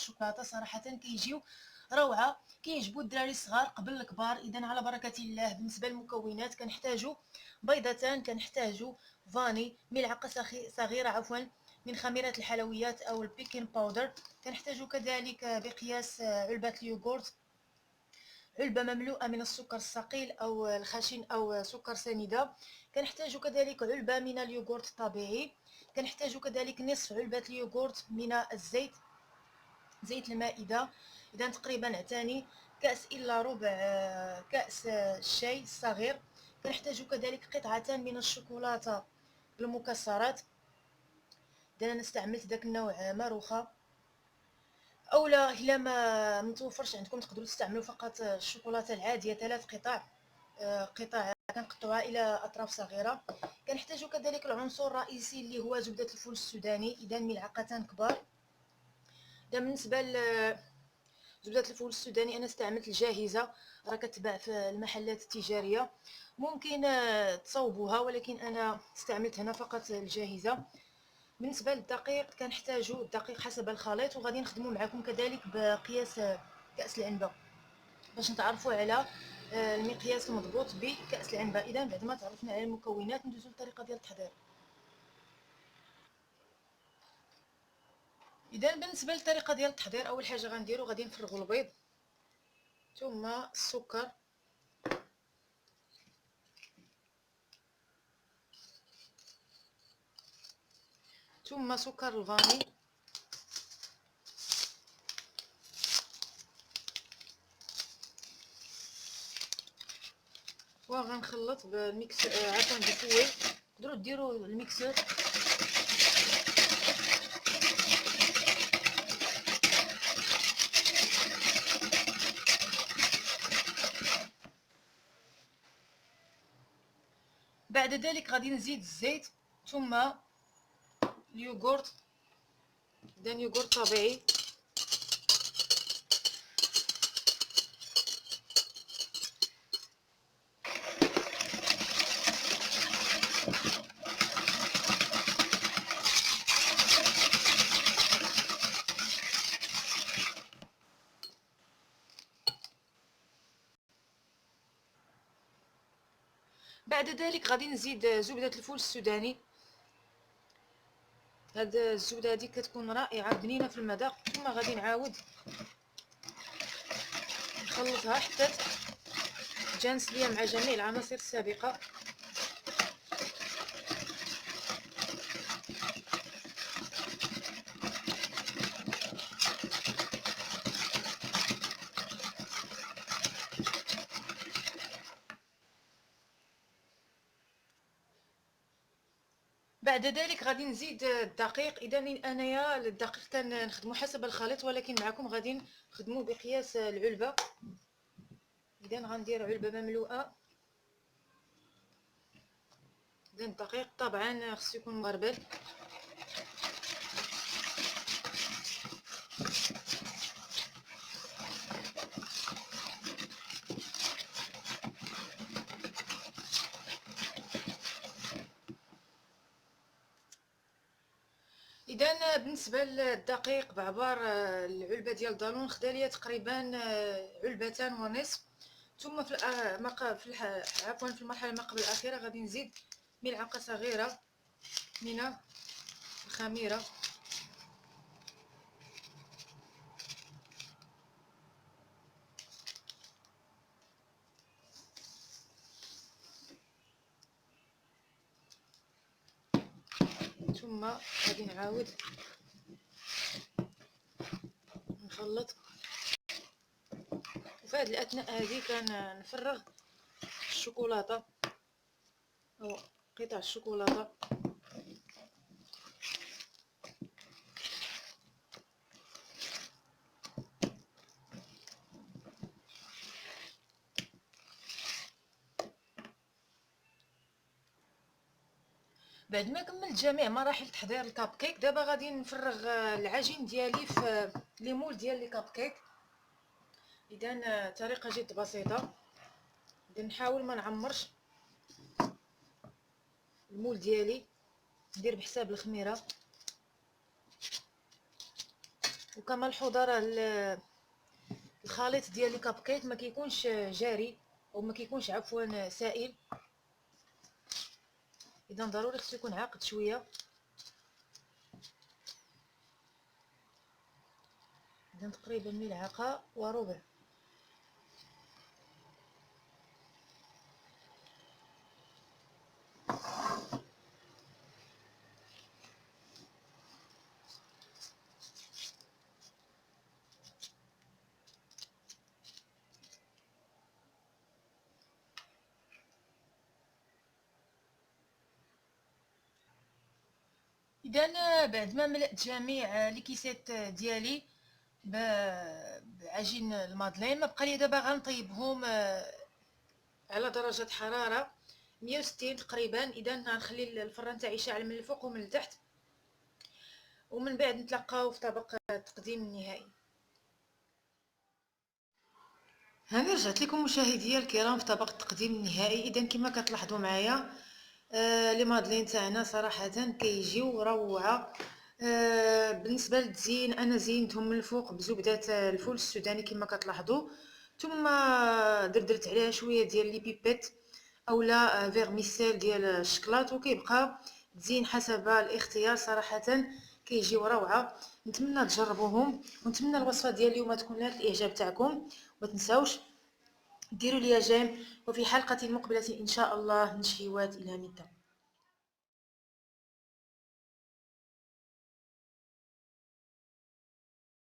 الشوكولاته صراحه كيجيو روعه، كيعجبوا الدراري الصغار قبل الكبار. اذا على بركه الله. بالنسبه للمكونات كنحتاجوا بيضتان، كنحتاجوا فاني، ملعقه صغيره من خميره الحلويات او البيكين باودر، كنحتاجوا كذلك بقياس علبه اليوغورت، علبه مملوءه من السكر الثقيل او الخشن او سكر سنيده، كنحتاج كذلك علبه من اليوغورت الطبيعي، كنحتاج كذلك نصف علبه اليوغورت من الزيت، زيت المائده. اذا تقريبا عتاني كاس الا ربع كاس الشاي الصغير، كنحتاج كذلك قطعتان من الشوكولاته بالمكسرات، اذا انا استعملت داك النوع ماروخه، اولا الا ما متوفرش عندكم تقدروا تستعملوا فقط الشوكولاته العاديه 3 قطع، قطع كنقطعوها الى اطراف صغيره. كنحتاجوا كذلك العنصر الرئيسي اللي هو زبده الفول السوداني، اذا ملعقتان كبار. بالنسبه زبده الفول السوداني انا استعملت الجاهزه، راه كتباع في المحلات التجاريه، ممكن تصوبوها، ولكن انا استعملت هنا فقط الجاهزه. بالنسبه للدقيق كنحتاجوا الدقيق حسب الخليط، وغادي نخدموا معكم كذلك بقياس كاس العنبه باش نتعرفوا على المقياس المضبوط بكاس العنبه. اذا بعد ما تعرفنا على المكونات ندوزو للطريقه ديال التحضير. اذا بالنسبه للطريقه ديال التحضير، اول حاجه غنديروا غادي نفرغوا البيض، ثم السكر، ثم سكر الفاني، وغنخلط بالميكس عفوا بالفوي، تقدروا ديروا الميكسور. بعد ذلك غادي نزيد الزيت، ثم اليوغورت، اذا يوغورت طبيعي، بعد ذلك غادي نزيد زبده الفول السوداني. هاد الزبده هذه كتكون رائعه بنينه في المذاق، ثم غادي نعاود نخلطها حتى تجانس ليا مع جميع العناصر السابقه. بعد ذلك غادي نزيد الدقيق. اذا انايا الدقيق كنخدمو حسب الخليط، ولكن معكم غادي نخدمو بقياس العلبه. اذا غندير علبه مملوءه. اذا الدقيق طبعا خصو يكون مغربل. اذا بالنسبه للدقيق بعبار العلبه ديال دالون خدا ليا تقريبا علبتان ونصف. ثم في عفوا في المرحله ما قبل الاخيره غادي نزيد ملعقه صغيره من الخميره، ثم غادي نعاود نخلط. وفي هذه الاثناء هذه كنفرغ الشوكولاته او قطع الشوكولاته. بعد ما كملت جميع مراحل تحضير الكاب كيك، دابا غادي نفرغ العجين ديالي في لي مول ديال لي كاب كيك. اذا طريقه جد بسيطه. اذا نحاول ما نعمرش المول ديالي، ندير بحساب الخميره. وكما ملحوظه راه الخليط ديال لي كاب كيك ما كيكونش جاري او ما كيكونش عفوا سائل، اذا ضروري خصو يكون عاقد شويه. اذا تقريبا ملعقه وربع. اذا بعد ما ملأت جميع لي كيسات ديالي بعجين المادلين، ما بقى لي دابا غنطيبهم على درجه حراره 160 تقريبا. اذا غنخلي الفران تاعي شاعل من الفوق ومن التحت، ومن بعد نتلاقاو في طبق التقديم النهائي. هاني رجعت لكم مشاهديا الكرام في طبق التقديم النهائي. اذا كما كتلاحظوا معايا لي مادلين تاعنا صراحه كيجيو روعه. بالنسبه للتزيين انا زينتهم من الفوق بزبده الفول السوداني كما كتلاحظوا، ثم درت عليها شويه ديال لي بيبيت اولا فيرميسيل ديال الشكلاط، وكيبقى تزيين حسب الاختيار. صراحه كيجيو روعه. نتمنى تجربوهم، ونتمنى الوصفه ديال اليوم تكون نالت الاعجاب تاعكم. ما تنساوش ديروا لي جيم، وفي حلقه مقبله ان شاء الله نشهيوات الى متى.